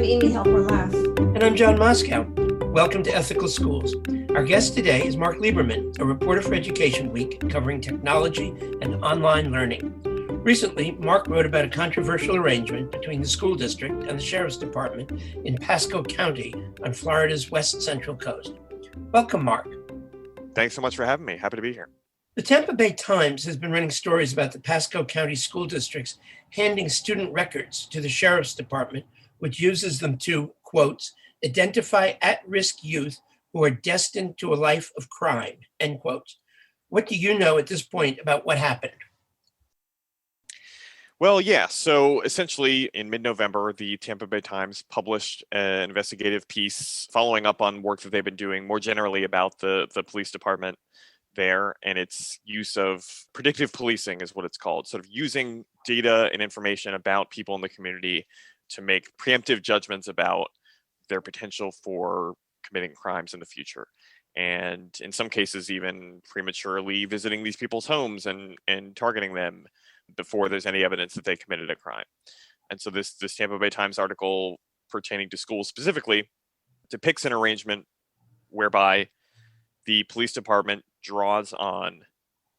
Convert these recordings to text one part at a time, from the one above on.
I'm Amy Helper-Laff. And I'm John Moscow. Welcome to Ethical Schools. Our guest today is Mark Lieberman, a reporter for Education Week covering technology and online learning. Recently, Mark wrote about a controversial arrangement between the school district and the sheriff's department in Pasco County on Florida's west central coast. Welcome, Mark. Thanks so much for having me. Happy to be here. The Tampa Bay Times has been running stories about the Pasco County school districts handing student records to the sheriff's department, which uses them to, quotes, identify at-risk youth who are destined to a life of crime, end quotes. What do you know at this point about what happened? Well, yeah. So essentially in mid-November, the Tampa Bay Times published an investigative piece following up on work that they've been doing more generally about the police department there and its use of predictive policing is what it's called, sort of using data and information about people in the community to make preemptive judgments about their potential for committing crimes in the future. And in some cases, even prematurely visiting these people's homes and targeting them before there's any evidence that they committed a crime. And so this Tampa Bay Times article pertaining to schools specifically depicts an arrangement whereby the police department draws on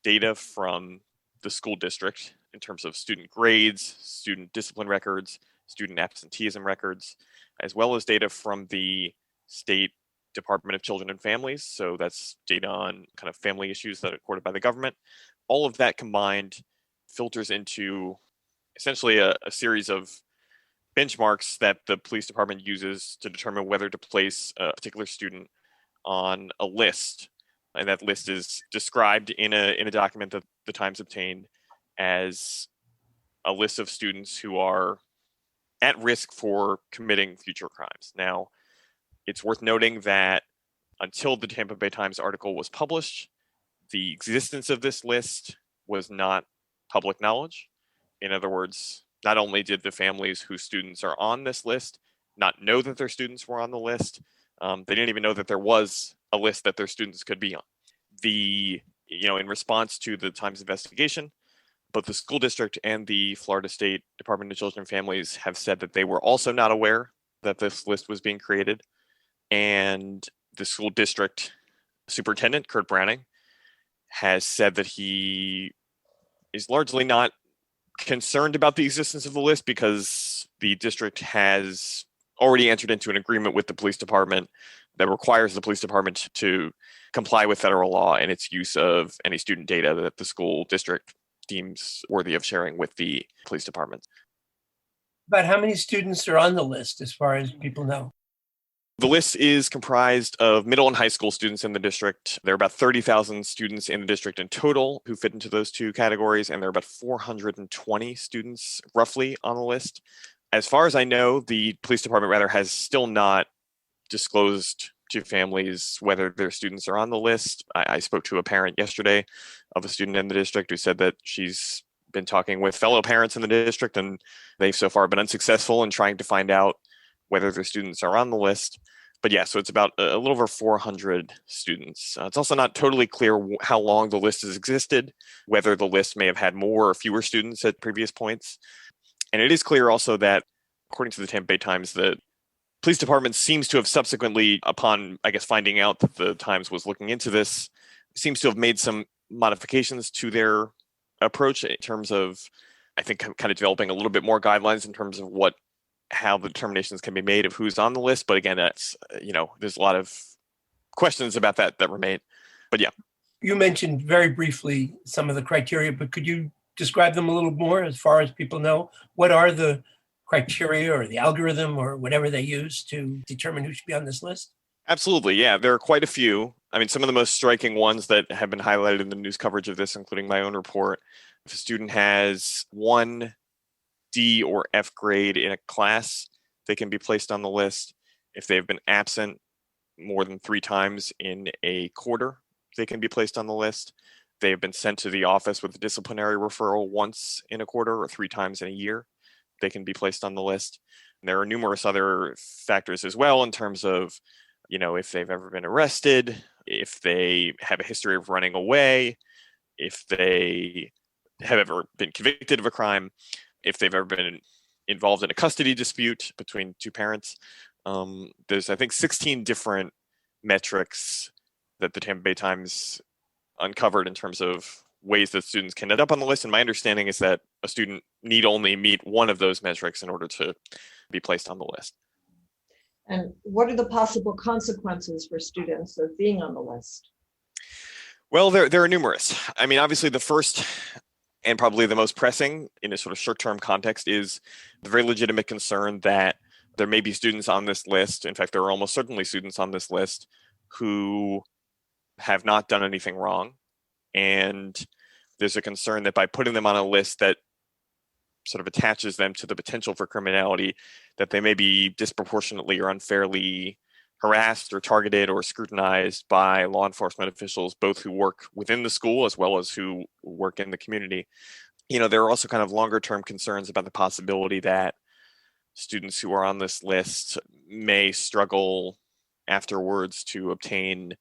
data from the school district in terms of student grades, student discipline records, student absenteeism records, as well as data from the state Department of Children and Families. So that's data on kind of family issues that are reported by the government. All of that combined filters into essentially a series of benchmarks that the police department uses to determine whether to place a particular student on a list. And that list is described in a document that the Times obtained as a list of students who are at risk for committing future crimes. Now, it's worth noting that until the Tampa Bay Times article was published, the existence of this list was not public knowledge. In other words, not only did the families whose students are on this list not know that their students were on the list, they didn't even know that there was a list that their students could be on. In response to the Times investigation, both the school district and the Florida State Department of Children and Families have said that they were also not aware that this list was being created. And the school district superintendent, Kurt Browning, has said that he is largely not concerned about the existence of the list because the district has already entered into an agreement with the police department that requires the police department to comply with federal law and its use of any student data that the school district deems worthy of sharing with the police department. About how many students are on the list as far as people know? The list is comprised of middle and high school students in the district. There are about 30,000 students in the district in total who fit into those two categories, and there are about 420 students roughly on the list. As far as I know, the police department has still not disclosed to families whether their students are on the list. I spoke to a parent yesterday of a student in the district who said that she's been talking with fellow parents in the district and they've so far been unsuccessful in trying to find out whether their students are on the list. But yeah, so it's about a little over 400 students. It's also not totally clear how long the list has existed, whether the list may have had more or fewer students at previous points. And it is clear also that, according to the Tampa Bay Times, the police department seems to have subsequently, upon, finding out that the Times was looking into this, seems to have made some modifications to their approach in terms of, I think, kind of developing a little bit more guidelines in terms of how the determinations can be made of who's on the list. But again, that's, there's a lot of questions about that remain. But yeah. You mentioned very briefly some of the criteria, but could you describe them a little more as far as people know? What are the criteria or the algorithm or whatever they use to determine who should be on this list? Absolutely. Yeah, there are quite a few. I mean, some of the most striking ones that have been highlighted in the news coverage of this, including my own report, if a student has one D or F grade in a class, they can be placed on the list. If they've been absent more than 3 times in a quarter, they can be placed on the list. They've been sent to the office with a disciplinary referral once in a quarter or 3 times in a year, they can be placed on the list. And there are numerous other factors as well in terms of, if they've ever been arrested, if they have a history of running away, if they have ever been convicted of a crime, if they've ever been involved in a custody dispute between two parents. There's, I think, 16 different metrics that the Tampa Bay Times uncovered in terms of ways that students can end up on the list. And my understanding is that a student need only meet one of those metrics in order to be placed on the list. And what are the possible consequences for students of being on the list? Well, there are numerous. I mean, obviously, the first and probably the most pressing in a sort of short-term context is the very legitimate concern that there may be students on this list. In fact, there are almost certainly students on this list who have not done anything wrong. And there's a concern that by putting them on a list that sort of attaches them to the potential for criminality, that they may be disproportionately or unfairly harassed or targeted or scrutinized by law enforcement officials, both who work within the school as well as who work in the community. You know, there are also kind of longer term concerns about the possibility that students who are on this list may struggle afterwards to obtain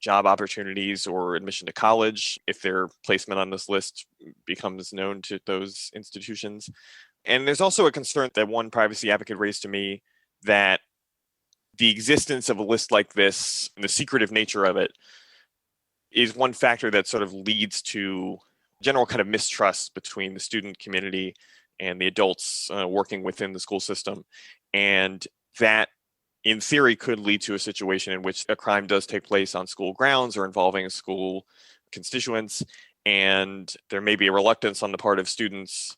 job opportunities or admission to college if their placement on this list becomes known to those institutions. And there's also a concern that one privacy advocate raised to me, that the existence of a list like this and the secretive nature of it is one factor that sort of leads to general kind of mistrust between the student community and the adults working within the school system. And that, in theory, could lead to a situation in which a crime does take place on school grounds or involving school constituents. And there may be a reluctance on the part of students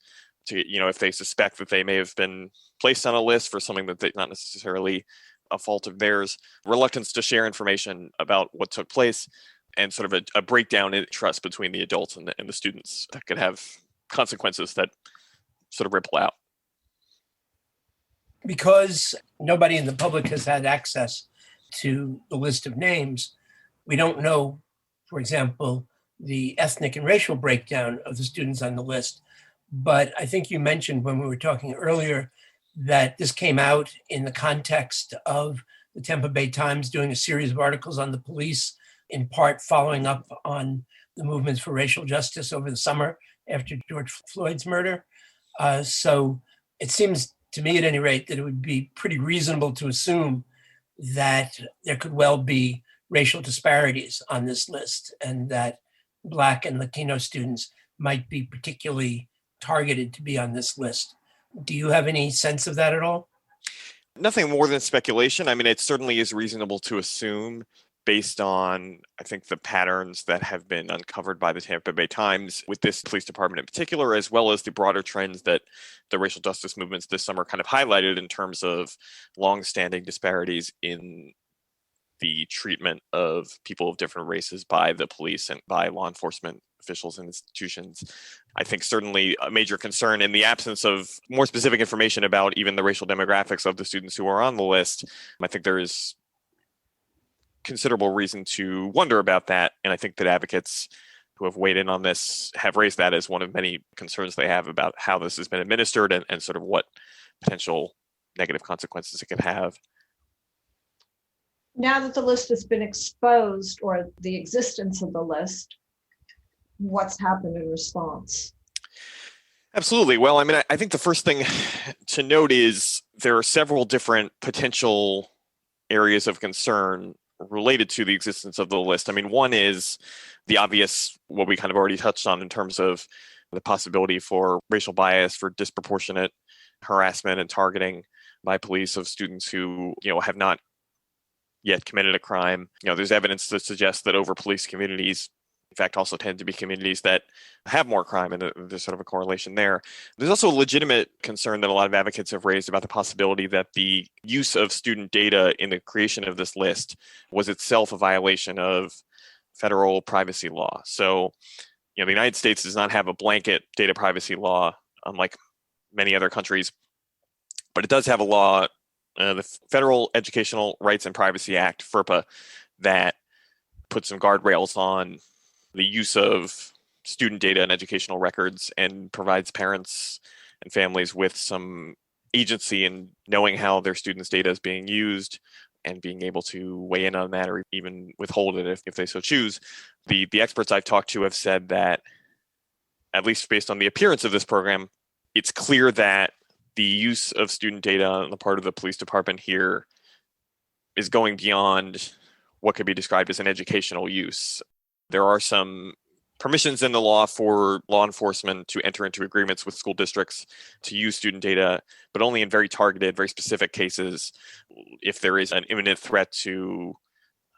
to, you know, if they suspect that they may have been placed on a list for something that they not necessarily a fault of theirs, reluctance to share information about what took place, and sort of a breakdown in trust between the adults and the students that could have consequences that sort of ripple out. Because nobody in the public has had access to the list of names, we don't know, for example, the ethnic and racial breakdown of the students on the list. But I think you mentioned when we were talking earlier that this came out in the context of the Tampa Bay Times doing a series of articles on the police, in part following up on the movements for racial justice over the summer after George Floyd's murder. So it seems to me, at any rate, that it would be pretty reasonable to assume that there could well be racial disparities on this list, and that Black and Latino students might be particularly targeted to be on this list. Do you have any sense of that at all? Nothing more than speculation. I mean, it certainly is reasonable to assume, based on, I think, the patterns that have been uncovered by the Tampa Bay Times with this police department in particular, as well as the broader trends that the racial justice movements this summer kind of highlighted in terms of longstanding disparities in the treatment of people of different races by the police and by law enforcement officials and institutions. I think certainly a major concern, in the absence of more specific information about even the racial demographics of the students who are on the list, I think there is considerable reason to wonder about that. And I think that advocates who have weighed in on this have raised that as one of many concerns they have about how this has been administered and sort of what potential negative consequences it could have. Now that the list has been exposed, or the existence of the list, what's happened in response? Absolutely. Well, I mean, I think the first thing to note is there are several different potential areas of concern related to the existence of the list. I mean, one is the obvious, what we kind of already touched on in terms of the possibility for racial bias, for disproportionate harassment and targeting by police of students who, you know, have not yet committed a crime. You know, there's evidence that suggests that over police communities, in fact, also tend to be communities that have more crime, and there's sort of a correlation there. There's also a legitimate concern that a lot of advocates have raised about the possibility that the use of student data in the creation of this list was itself a violation of federal privacy law. So, you know, the United States does not have a blanket data privacy law, unlike many other countries, but it does have a law, the Federal Educational Rights and Privacy Act, FERPA, that puts some guardrails on the use of student data and educational records, and provides parents and families with some agency in knowing how their students' data is being used and being able to weigh in on that, or even withhold it if they so choose. The experts I've talked to have said that, at least based on the appearance of this program, it's clear that the use of student data on the part of the police department here is going beyond what could be described as an educational use. There are some permissions in the law for law enforcement to enter into agreements with school districts to use student data, but only in very targeted, very specific cases. If there is an imminent threat to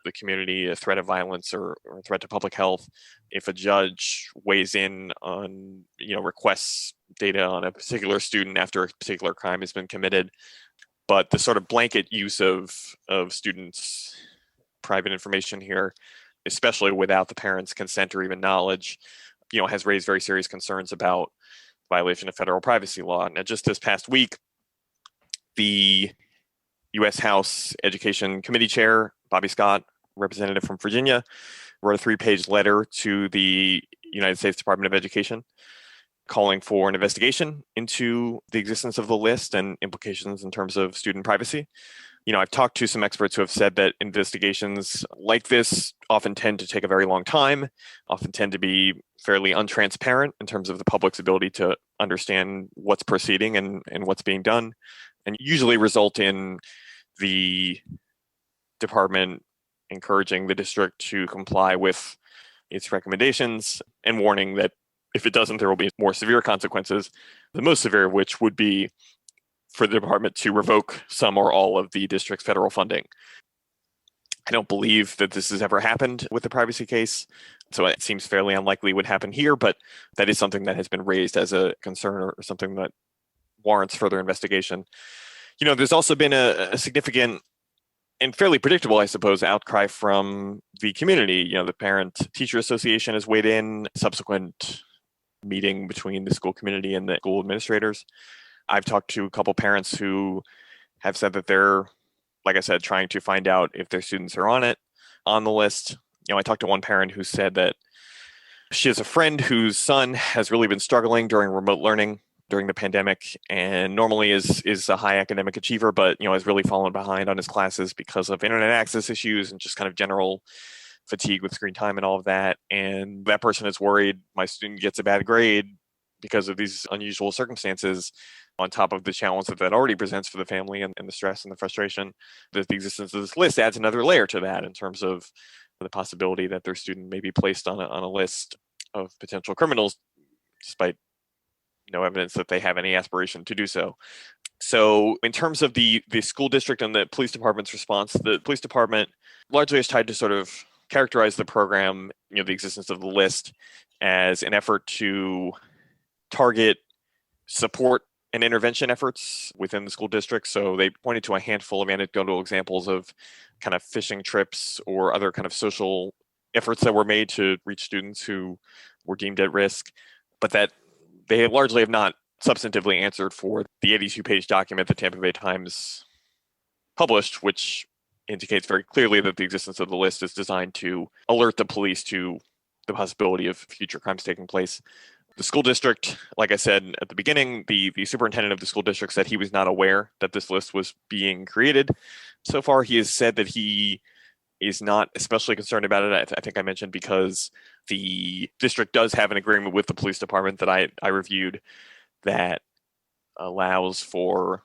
the community, a threat of violence or a threat to public health, if a judge weighs in on, requests data on a particular student after a particular crime has been committed. But the sort of blanket use of students' private information here, especially without the parents' consent or even knowledge, has raised very serious concerns about violation of federal privacy law. Now, just this past week, the U.S. House Education Committee Chair, Bobby Scott, representative from Virginia, wrote a 3-page letter to the United States Department of Education calling for an investigation into the existence of the list and implications in terms of student privacy. I've talked to some experts who have said that investigations like this often tend to take a very long time, often tend to be fairly untransparent in terms of the public's ability to understand what's proceeding and what's being done, and usually result in the department encouraging the district to comply with its recommendations and warning that if it doesn't, there will be more severe consequences, the most severe of which would be for the department to revoke some or all of the district's federal funding. I don't believe that this has ever happened with the privacy case, so it seems fairly unlikely it would happen here, but that is something that has been raised as a concern or something that warrants further investigation. There's also been a significant and fairly predictable, I suppose, outcry from the community. The Parent-Teacher Association has weighed in, subsequent meeting between the school community and the school administrators. I've talked to a couple parents who have said that they're, like I said, trying to find out if their students are on the list. I talked to one parent who said that she has a friend whose son has really been struggling during remote learning during the pandemic, and normally is a high academic achiever, but has really fallen behind on his classes because of internet access issues and just kind of general fatigue with screen time and all of that. And that person is worried my student gets a bad grade because of these unusual circumstances, on top of the challenge that already presents for the family and the stress and the frustration. The existence of this list adds another layer to that in terms of the possibility that their student may be placed on a list of potential criminals, despite no evidence that they have any aspiration to do so. So in terms of the school district and the police department's response, the police department largely has tried to sort of characterize the program, the existence of the list, as an effort to target support and intervention efforts within the school district. So they pointed to a handful of anecdotal examples of kind of fishing trips or other kind of social efforts that were made to reach students who were deemed at risk, but that they largely have not substantively answered for the 82-page document the Tampa Bay Times published, which indicates very clearly that the existence of the list is designed to alert the police to the possibility of future crimes taking place. The school district, like I said at the beginning, the superintendent of the school district said he was not aware that this list was being created. So far, he has said that he is not especially concerned about it. I think I mentioned because the district does have an agreement with the police department that I reviewed that allows for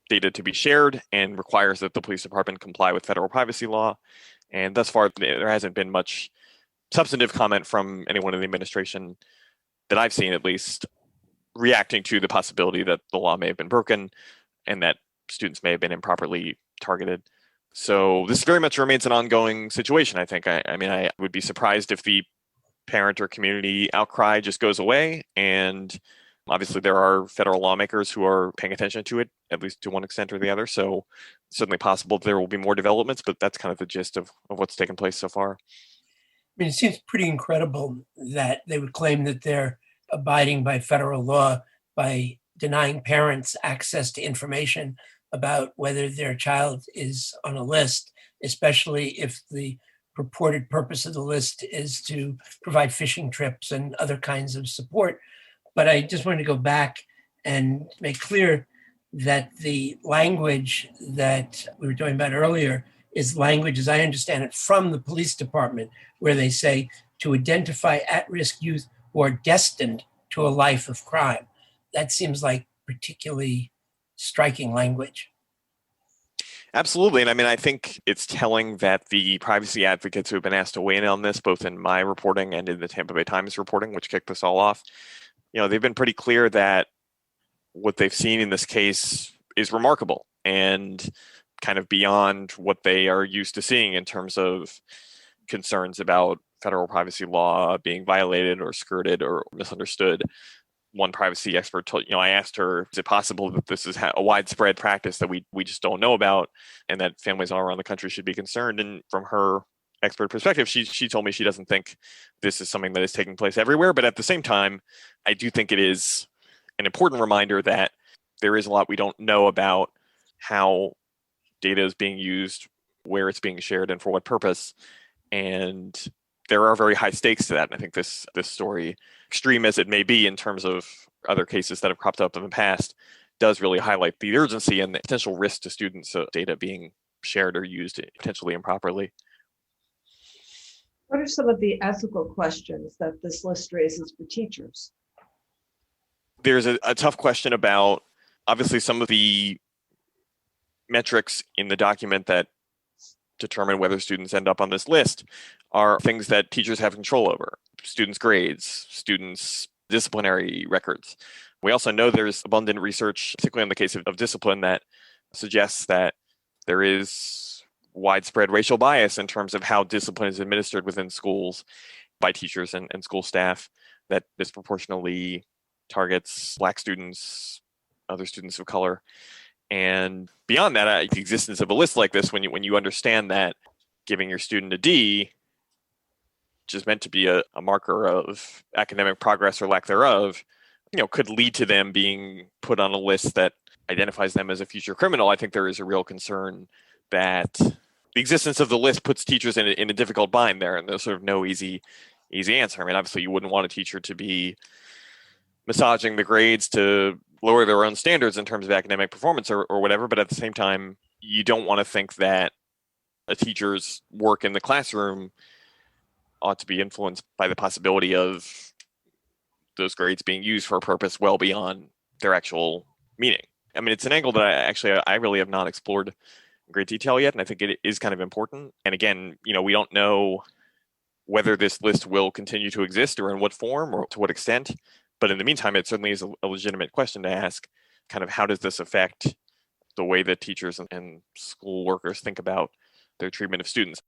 data to be shared and requires that the police department comply with federal privacy law. And thus far, there hasn't been much substantive comment from anyone in the administration that I've seen, at least, reacting to the possibility that the law may have been broken and that students may have been improperly targeted. So this very much remains an ongoing situation, I think. I mean, I would be surprised if the parent or community outcry just goes away. And obviously, there are federal lawmakers who are paying attention to it, at least to one extent or the other. So it's certainly possible there will be more developments, but that's kind of the gist of what's taken place so far. I mean, it seems pretty incredible that they would claim that they're abiding by federal law by denying parents access to information about whether their child is on a list, especially if the purported purpose of the list is to provide fishing trips and other kinds of support. But I just wanted to go back and make clear that the language that we were talking about earlier is language, as I understand it, from the police department, where they say to identify at-risk youth who are destined to a life of crime. That seems like particularly striking language. Absolutely. And I mean, I think it's telling that the privacy advocates who have been asked to weigh in on this, both in my reporting and in the Tampa Bay Times reporting, which kicked this all off, they've been pretty clear that what they've seen in this case is remarkable and kind of beyond what they are used to seeing in terms of concerns about federal privacy law being violated or skirted or misunderstood. One privacy expert told, I asked her, is it possible that this is a widespread practice that we just don't know about and that families all around the country should be concerned? And from her expert perspective, she told me she doesn't think this is something that is taking place everywhere. But at the same time, I do think it is an important reminder that there is a lot we don't know about how data is being used, where it's being shared, and for what purpose. And there are very high stakes to that. And I think this story, extreme as it may be in terms of other cases that have cropped up in the past, does really highlight the urgency and the potential risk to students of data being shared or used potentially improperly. What are some of the ethical questions that this list raises for teachers? There's a tough question about, obviously, some of the metrics in the document that determine whether students end up on this list are things that teachers have control over: students' grades, students' disciplinary records. We also know there's abundant research, particularly in the case of discipline, that suggests that there is widespread racial bias in terms of how discipline is administered within schools by teachers and school staff, that disproportionately targets Black students, other students of color. And beyond that, the existence of a list like this, when you understand that giving your student a D, which is meant to be a marker of academic progress or lack thereof, could lead to them being put on a list that identifies them as a future criminal. I think there is a real concern that the existence of the list puts teachers in a difficult bind there, and there's sort of no easy answer. I mean, obviously, you wouldn't want a teacher to be massaging the grades to lower their own standards in terms of academic performance or whatever, but at the same time, you don't want to think that a teacher's work in the classroom ought to be influenced by the possibility of those grades being used for a purpose well beyond their actual meaning. I mean, it's an angle that I really have not explored in great detail yet, and I think it is kind of important. And again, we don't know whether this list will continue to exist or in what form or to what extent. But in the meantime, it certainly is a legitimate question to ask, kind of how does this affect the way that teachers and school workers think about their treatment of students?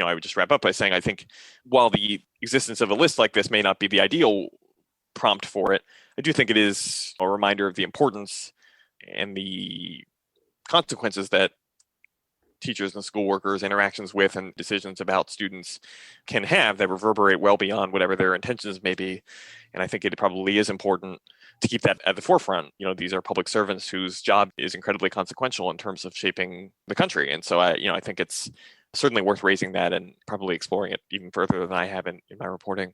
I would just wrap up by saying, I think while the existence of a list like this may not be the ideal prompt for it, I do think it is a reminder of the importance and the consequences that teachers and school workers' interactions with and decisions about students can have that reverberate well beyond whatever their intentions may be. And I think it probably is important to keep that at the forefront. These are public servants whose job is incredibly consequential in terms of shaping the country. And so I think it's certainly worth raising that and probably exploring it even further than I have in my reporting.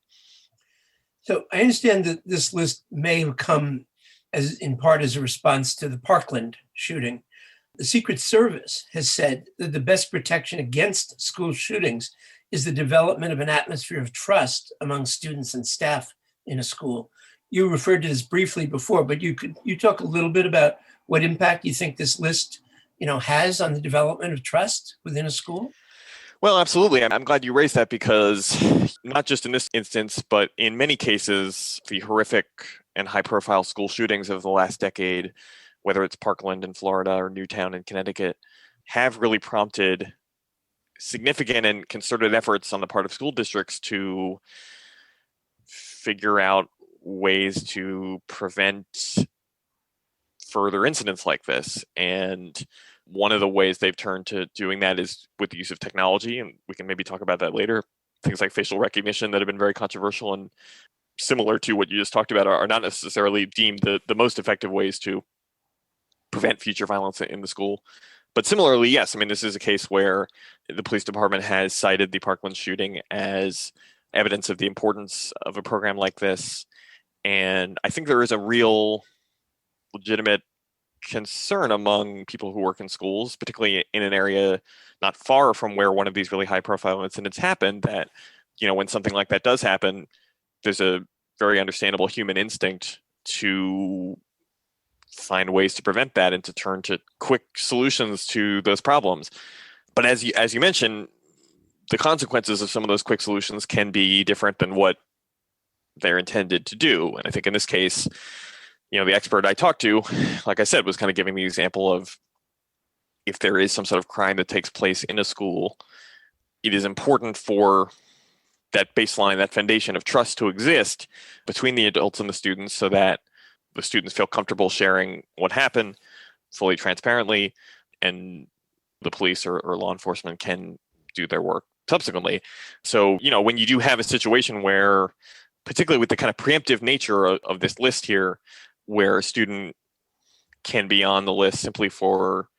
So I understand that this list may have come in part as a response to the Parkland shooting. The Secret Service has said that the best protection against school shootings is the development of an atmosphere of trust among students and staff in a school. You referred to this briefly before, but you talk a little bit about what impact you think this list, has on the development of trust within a school? Well, absolutely. I'm glad you raised that, because not just in this instance, but in many cases, the horrific and high-profile school shootings of the last decade, whether it's Parkland in Florida or Newtown in Connecticut, have really prompted significant and concerted efforts on the part of school districts to figure out ways to prevent further incidents like this. And one of the ways they've turned to doing that is with the use of technology, and we can maybe talk about that later. Things like facial recognition that have been very controversial and similar to what you just talked about are not necessarily deemed the most effective ways to prevent future violence in the school. But similarly, yes, I mean, this is a case where the police department has cited the Parkland shooting as evidence of the importance of a program like this. And I think there is a real legitimate concern among people who work in schools, particularly in an area not far from where one of these really high profile incidents happened, that, when something like that does happen, there's a very understandable human instinct to find ways to prevent that and to turn to quick solutions to those problems. But as you mentioned, the consequences of some of those quick solutions can be different than what they're intended to do. And I think in this case, the expert I talked to, like I said, was kind of giving the example of if there is some sort of crime that takes place in a school, it is important for that baseline, that foundation of trust to exist between the adults and the students so that the students feel comfortable sharing what happened fully transparently, and the police or law enforcement can do their work subsequently. So, when you do have a situation where, particularly with the kind of preemptive nature of this list here, where a student can be on the list simply for,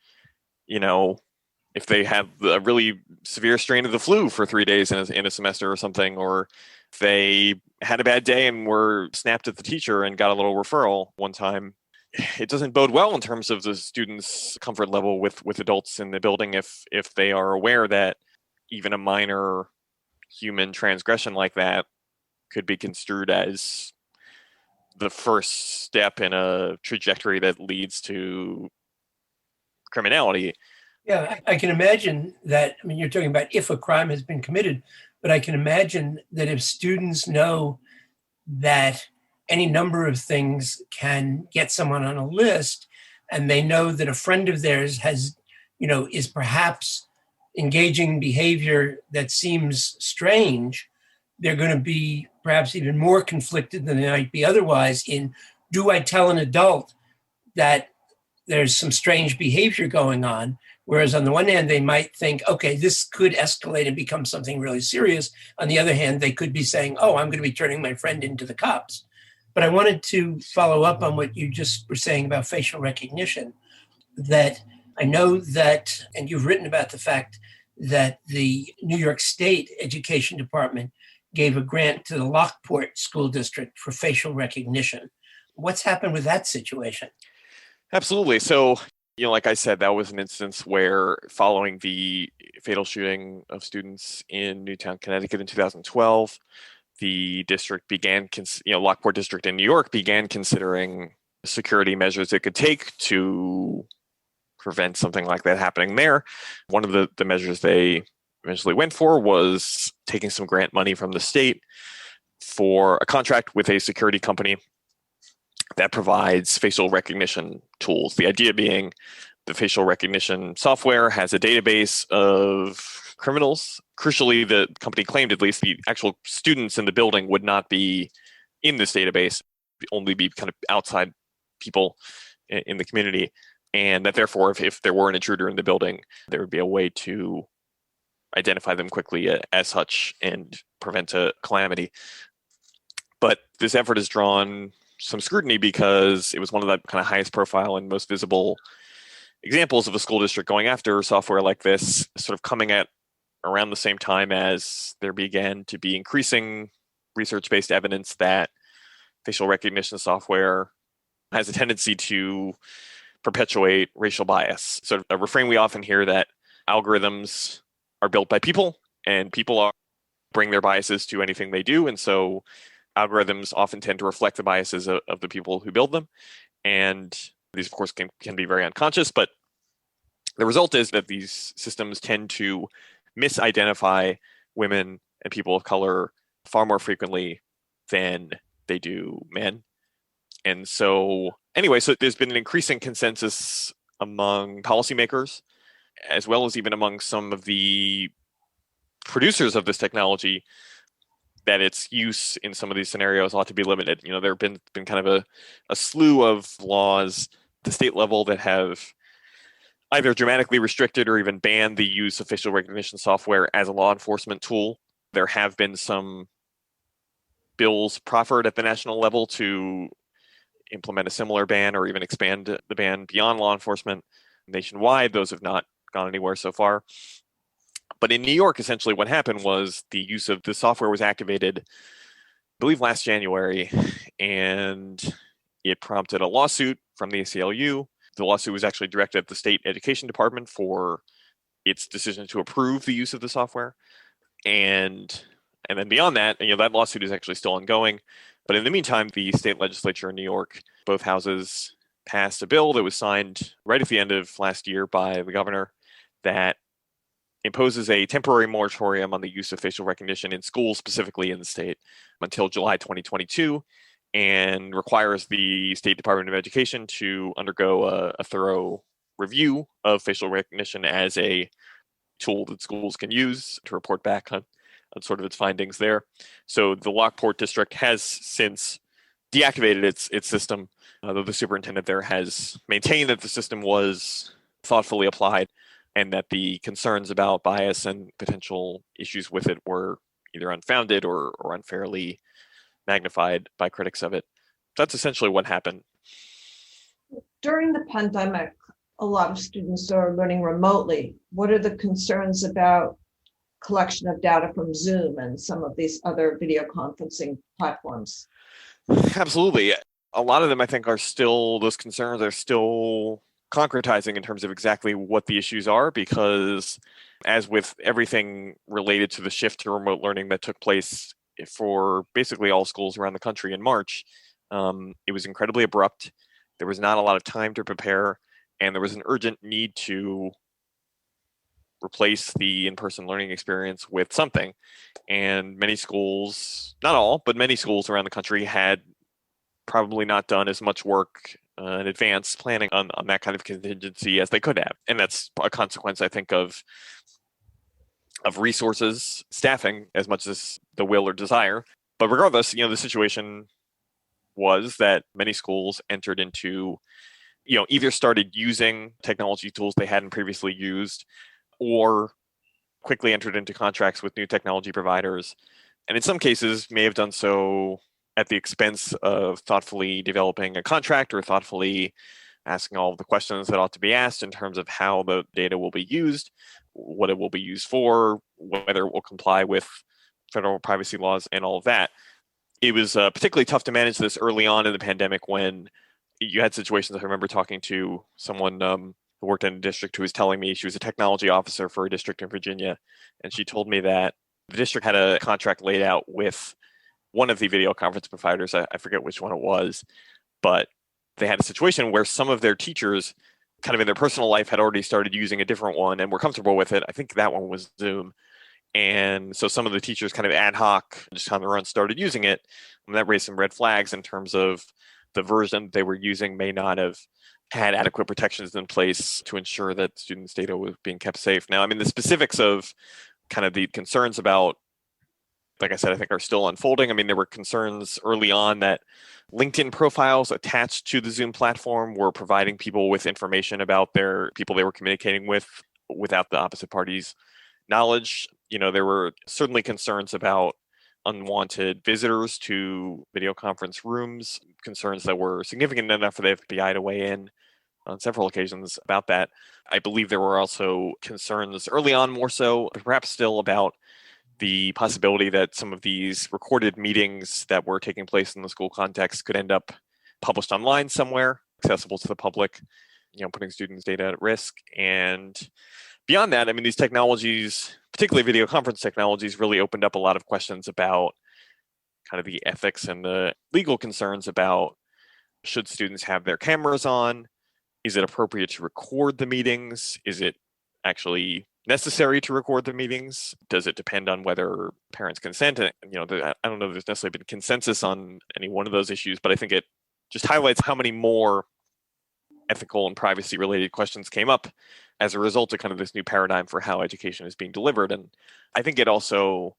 if they have a really severe strain of the flu for 3 days in a semester or something, or if they had a bad day and were snapped at the teacher and got a little referral one time, it doesn't bode well in terms of the students' comfort level with adults in the building if they are aware that even a minor human transgression like that could be construed as the first step in a trajectory that leads to criminality. Yeah, I can imagine that. I mean, you're talking about if a crime has been committed, but I can imagine that if students know that any number of things can get someone on a list, and they know that a friend of theirs has, is perhaps engaging behavior that seems strange, they're going to be perhaps even more conflicted than they might be otherwise in, do I tell an adult that there's some strange behavior going on? Whereas on the one hand, they might think, okay, this could escalate and become something really serious. On the other hand, they could be saying, oh, I'm going to be turning my friend into the cops. But I wanted to follow up on what you just were saying about facial recognition, that I know that, and you've written about the fact that the New York State Education Department gave a grant to the Lockport School District for facial recognition. What's happened with that situation? Absolutely. So, like I said, that was an instance where following the fatal shooting of students in Newtown, Connecticut in 2012, the district began, Lockport District in New York began considering security measures it could take to prevent something like that happening there. One of the measures they eventually went for was taking some grant money from the state for a contract with a security company that provides facial recognition tools. The idea being the facial recognition software has a database of criminals. Crucially, the company claimed at least the actual students in the building would not be in this database, only be kind of outside people in the community. And that therefore, if there were an intruder in the building, there would be a way to identify them quickly as such and prevent a calamity. But this effort has drawn some scrutiny because it was one of the kind of highest profile and most visible examples of a school district going after software like this, sort of coming at around the same time as there began to be increasing research-based evidence that facial recognition software has a tendency to perpetuate racial bias. Sort of a refrain we often hear that algorithms are built by people and people bring their biases to anything they do. And so algorithms often tend to reflect the biases of the people who build them. And these, of course, can be very unconscious, but the result is that these systems tend to misidentify women and people of color far more frequently than they do men. And so, anyway, so there's been an increasing consensus among policymakers, as well as even among some of the producers of this technology, that its use in some of these scenarios ought to be limited. There have been kind of a slew of laws at the state level that have either dramatically restricted or even banned the use of facial recognition software as a law enforcement tool. There have been some bills proffered at the national level to implement a similar ban or even expand the ban beyond law enforcement nationwide. Those have not gone anywhere so far. But in New York, essentially what happened was the use of the software was activated, I believe, last January, and it prompted a lawsuit from the ACLU. The lawsuit was actually directed at the state education department for its decision to approve the use of the software. And then beyond that, that lawsuit is actually still ongoing. But in the meantime, the state legislature in New York, both houses passed a bill that was signed right at the end of last year by the governor that imposes a temporary moratorium on the use of facial recognition in schools, specifically in the state, until July 2022, and requires the State Department of Education to undergo a thorough review of facial recognition as a tool that schools can use to report back on sort of its findings there. So the Lockport district has since deactivated its system, though the superintendent there has maintained that the system was thoughtfully applied and that the concerns about bias and potential issues with it were either unfounded or unfairly magnified by critics of it. That's essentially what happened. During the pandemic, a lot of students are learning remotely. What are the concerns about collection of data from Zoom and some of these other video conferencing platforms? Absolutely. A lot of them, I think, those concerns are still concretizing in terms of exactly what the issues are, because as with everything related to the shift to remote learning that took place for basically all schools around the country in March, it was incredibly abrupt. There was not a lot of time to prepare, and there was an urgent need to replace the in-person learning experience with something. And many schools, not all, but many schools around the country had probably not done as much work in advance planning on that kind of contingency as they could have. And that's a consequence, I think, of resources, staffing, as much as the will or desire. But regardless, the situation was that many schools entered into, either started using technology tools they hadn't previously used, or quickly entered into contracts with new technology providers. And in some cases may have done so at the expense of thoughtfully developing a contract or thoughtfully asking all of the questions that ought to be asked in terms of how the data will be used, what it will be used for, whether it will comply with federal privacy laws and all of that. It was particularly tough to manage this early on in the pandemic when you had situations. I remember talking to someone who worked in a district who was telling me she was a technology officer for a district in Virginia. And she told me that the district had a contract laid out with one of the video conference providers. I forget which one it was, but they had a situation where some of their teachers kind of in their personal life had already started using a different one and were comfortable with it. I think that one was Zoom. And so some of the teachers kind of ad hoc, just on their own, started using it. And that raised some red flags in terms of the version they were using may not have had adequate protections in place to ensure that students' data was being kept safe. Now, I mean, the specifics of kind of the concerns about, like I said, I think are still unfolding. I mean, there were concerns early on that LinkedIn profiles attached to the Zoom platform were providing people with information about their people they were communicating with without the opposite party's knowledge. There were certainly concerns about unwanted visitors to video conference rooms, concerns that were significant enough for the FBI to weigh in on several occasions about that. I believe there were also concerns early on, more so, but perhaps still, about the possibility that some of these recorded meetings that were taking place in the school context could end up published online somewhere, accessible to the public, putting students' data at risk. And beyond that, I mean, these technologies, particularly video conference technologies, really opened up a lot of questions about kind of the ethics and the legal concerns about, should students have their cameras on? Is it appropriate to record the meetings? Is it actually necessary to record the meetings? Does it depend on whether parents consent? And, I don't know if there's necessarily been consensus on any one of those issues, but I think it just highlights how many more ethical and privacy related questions came up as a result of kind of this new paradigm for how education is being delivered. And I think it also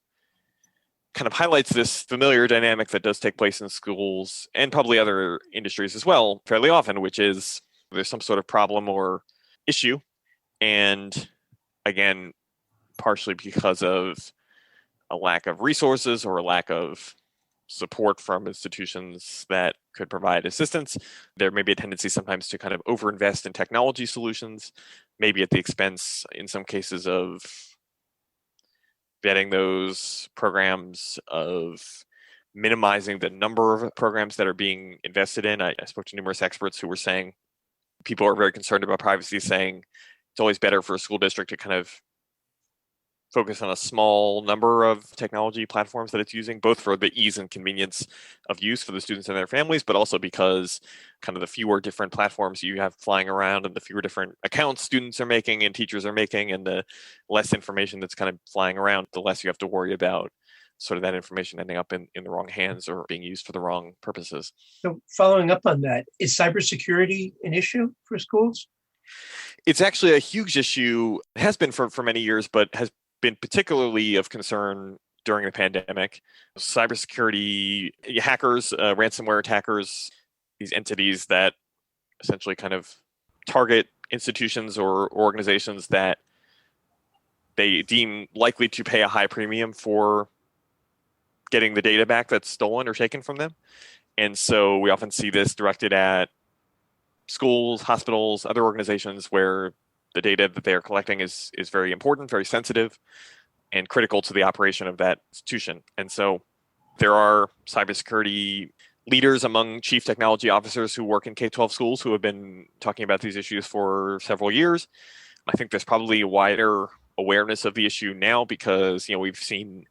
kind of highlights this familiar dynamic that does take place in schools and probably other industries as well fairly often, which is there's some sort of problem or issue. And again, partially because of a lack of resources or a lack of support from institutions that could provide assistance, there may be a tendency sometimes to kind of overinvest in technology solutions, maybe at the expense, in some cases, of vetting those programs, of minimizing the number of programs that are being invested in. I spoke to numerous experts who were saying people are very concerned about privacy, saying it's always better for a school district to kind of focus on a small number of technology platforms that it's using, both for the ease and convenience of use for the students and their families, but also because kind of the fewer different platforms you have flying around and the fewer different accounts students are making and teachers are making, and the less information that's kind of flying around, the less you have to worry about sort of that information ending up in the wrong hands or being used for the wrong purposes. So following up on that, is cybersecurity an issue for schools? It's actually a huge issue. It has been for many years, but has been particularly of concern during the pandemic. Cybersecurity hackers, ransomware attackers, these entities that essentially kind of target institutions or organizations that they deem likely to pay a high premium for getting the data back that's stolen or taken from them. And so we often see this directed at schools, hospitals, other organizations where the data that they are collecting is very important, very sensitive, and critical to the operation of that institution. And so there are cybersecurity leaders among chief technology officers who work in K-12 schools who have been talking about these issues for several years. I think there's probably a wider awareness of the issue now because, we've seen,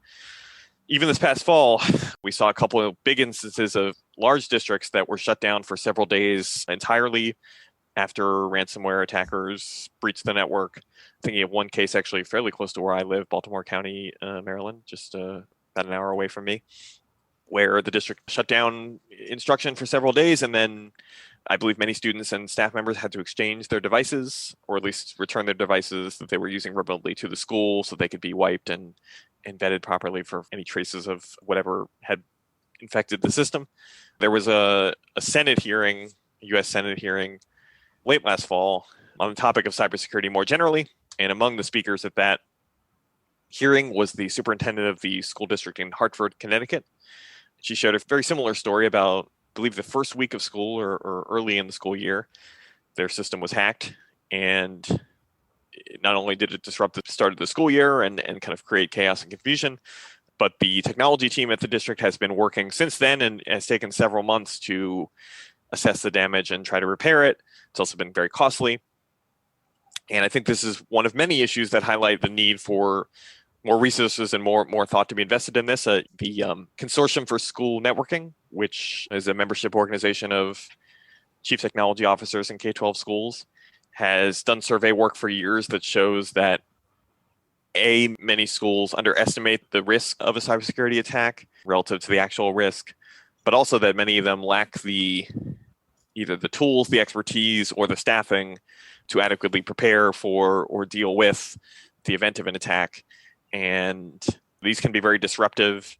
even this past fall, we saw a couple of big instances of large districts that were shut down for several days entirely after ransomware attackers breached the network. Thinking of one case actually fairly close to where I live, Baltimore County, Maryland, just about an hour away from me, where the district shut down instruction for several days. And then I believe many students and staff members had to exchange their devices, or at least return their devices that they were using remotely to the school so they could be wiped and vetted properly for any traces of whatever had infected the system. There was a Senate hearing, U.S. Senate hearing, late last fall on the topic of cybersecurity more generally. And among the speakers at that hearing was the superintendent of the school district in Hartford, Connecticut. She shared a very similar story about, I believe, the first week of school or early in the school year. Their system was hacked, and not only did it disrupt the start of the school year and kind of create chaos and confusion, but the technology team at the district has been working since then and has taken several months to assess the damage and try to repair it. It's also been very costly. And I think this is one of many issues that highlight the need for more resources and more thought to be invested in this. The Consortium for School Networking, which is a membership organization of chief technology officers in K-12 schools, has done survey work for years that shows that many schools underestimate the risk of a cybersecurity attack relative to the actual risk, but also that many of them lack either the tools, the expertise, or the staffing to adequately prepare for or deal with the event of an attack. And these can be very disruptive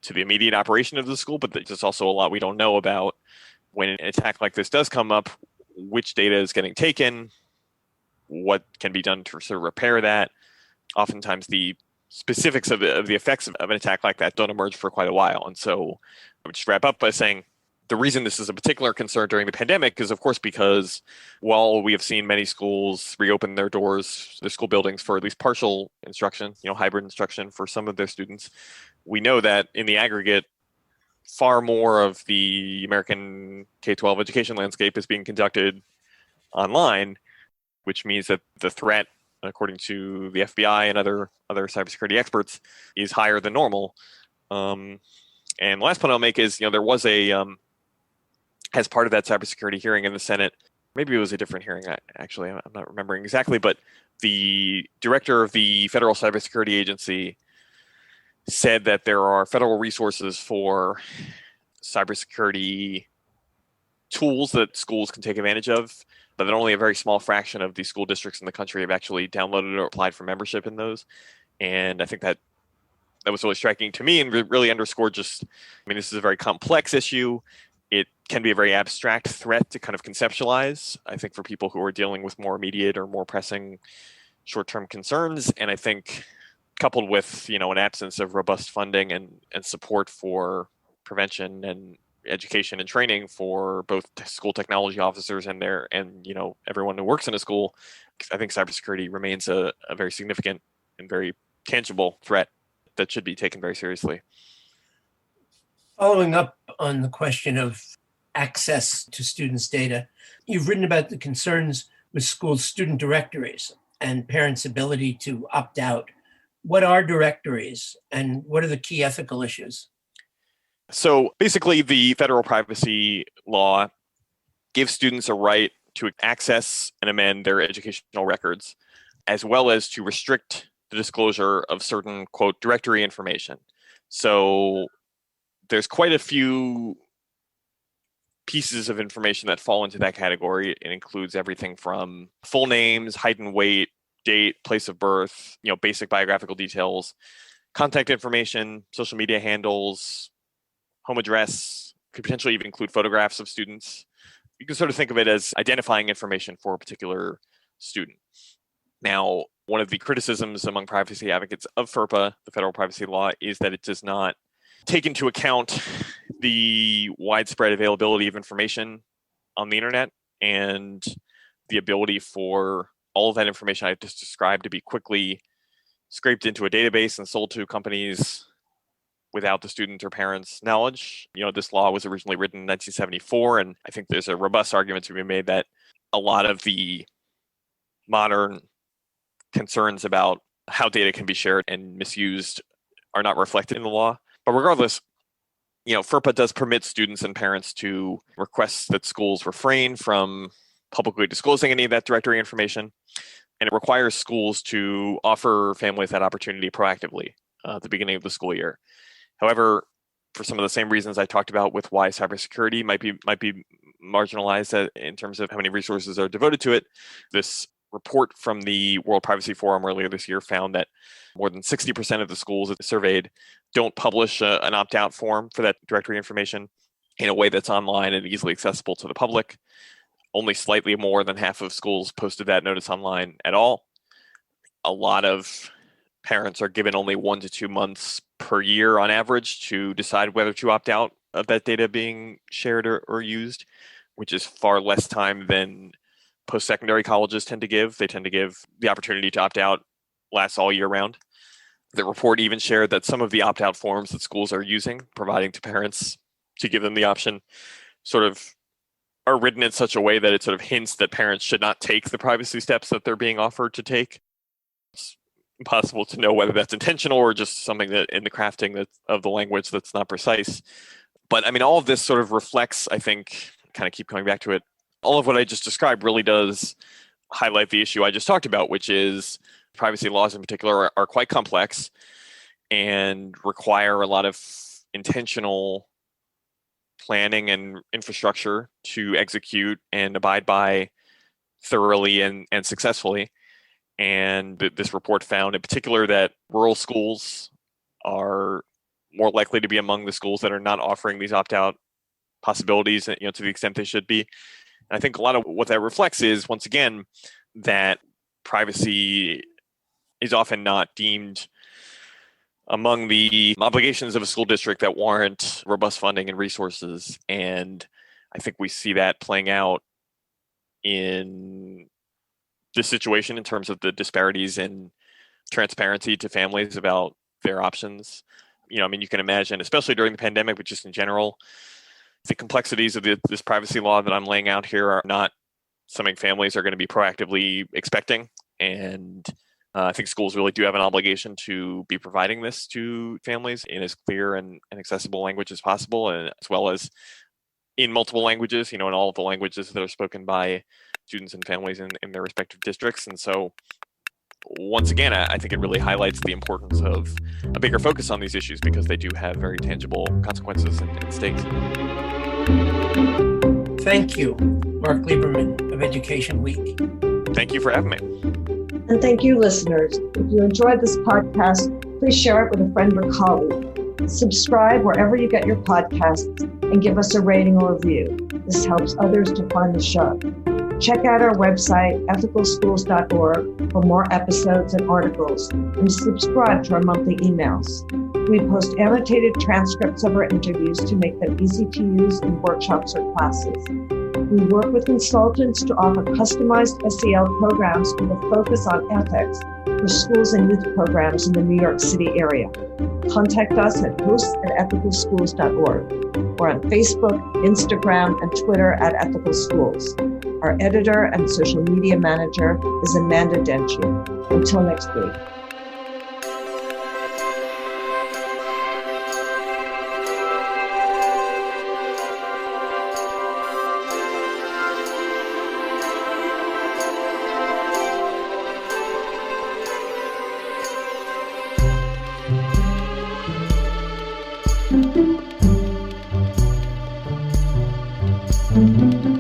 to the immediate operation of the school, but there's also a lot we don't know about when an attack like this does come up, which data is getting taken, what can be done to sort of repair that. Oftentimes the specifics of the effects of an attack like that don't emerge for quite a while. And so I would just wrap up by saying the reason this is a particular concern during the pandemic is, of course, because while we have seen many schools reopen their doors, their school buildings for at least partial instruction, hybrid instruction for some of their students, we know that in the aggregate, far more of the American K-12 education landscape is being conducted online, which means that the threat, according to the FBI and other cybersecurity experts, is higher than normal. And the last point I'll make is, there was as part of that cybersecurity hearing in the Senate, maybe it was a different hearing, actually, I'm not remembering exactly, but the director of the Federal Cybersecurity Agency said that there are federal resources for cybersecurity tools that schools can take advantage of, but that only a very small fraction of the school districts in the country have actually downloaded or applied for membership in those. And I think that was really striking to me and really underscored this is a very complex issue. It can be a very abstract threat to kind of conceptualize, I think, for people who are dealing with more immediate or more pressing short-term concerns. And I think coupled with, an absence of robust funding and support for prevention and education and training for both school technology officers and everyone who works in a school, I think cybersecurity remains a very significant and very tangible threat that should be taken very seriously. Following up on the question of access to students' data, you've written about the concerns with schools' student directories and parents' ability to opt out What are directories and what are the key ethical issues? So basically, the federal privacy law gives students a right to access and amend their educational records, as well as to restrict the disclosure of certain, quote, directory information. So there's quite a few pieces of information that fall into that category. It includes everything from full names, height and weight, date, place of birth, basic biographical details, contact information, social media handles, home address, could potentially even include photographs of students. You can sort of think of it as identifying information for a particular student. Now, one of the criticisms among privacy advocates of FERPA, the federal privacy law, is that it does not take into account the widespread availability of information on the internet and the ability for all of that information I just described to be quickly scraped into a database and sold to companies without the student or parents' knowledge. This law was originally written in 1974, and I think there's a robust argument to be made that a lot of the modern concerns about how data can be shared and misused are not reflected in the law. But regardless, FERPA does permit students and parents to request that schools refrain from publicly disclosing any of that directory information, and it requires schools to offer families that opportunity proactively at the beginning of the school year. However, for some of the same reasons I talked about with why cybersecurity might be marginalized in terms of how many resources are devoted to it, this report from the World Privacy Forum earlier this year found that more than 60% of the schools that surveyed don't publish an opt-out form for that directory information in a way that's online and easily accessible to the public. Only slightly more than half of schools posted that notice online at all. A lot of parents are given only 1 to 2 months per year on average to decide whether to opt out of that data being shared or used, which is far less time than post-secondary colleges tend to give. They tend to give the opportunity to opt out lasts all year round. The report even shared that some of the opt-out forms that schools are using, providing to parents to give them the option, sort of are written in such a way that it sort of hints that parents should not take the privacy steps that they're being offered to take. It's impossible to know whether that's intentional or just something that in the crafting of the language that's not precise. But I mean, all of this sort of reflects, I think, kind of keep coming back to it, all of what I just described really does highlight the issue I just talked about, which is privacy laws in particular are quite complex and require a lot of intentional planning and infrastructure to execute and abide by thoroughly and successfully. And this report found in particular that rural schools are more likely to be among the schools that are not offering these opt-out possibilities, to the extent they should be. And I think a lot of what that reflects is, once again, that privacy is often not deemed among the obligations of a school district that warrant robust funding and resources. And I think we see that playing out in this situation in terms of the disparities in transparency to families about their options. You can imagine, especially during the pandemic, but just in general, the complexities of this privacy law that I'm laying out here are not something families are going to be proactively expecting. And I think schools really do have an obligation to be providing this to families in as clear and accessible language as possible, and as well as in multiple languages, in all of the languages that are spoken by students and families in their respective districts. And so, once again, I think it really highlights the importance of a bigger focus on these issues because they do have very tangible consequences and stakes. Thank you, Mark Lieberman of Education Week. Thank you for having me. And thank you, listeners. If you enjoyed this podcast, please share it with a friend or colleague. Subscribe wherever you get your podcasts and give us a rating or review. This helps others to find the show. Check out our website, ethicalschools.org, for more episodes and articles, and subscribe to our monthly emails. We post annotated transcripts of our interviews to make them easy to use in workshops or classes. We work with consultants to offer customized SEL programs with a focus on ethics for schools and youth programs in the New York City area. Contact us at hosts@ethicalschools.org. We're on Facebook, Instagram, and Twitter at Ethical Schools. Our editor and social media manager is Amanda Denchi. Until next week. you.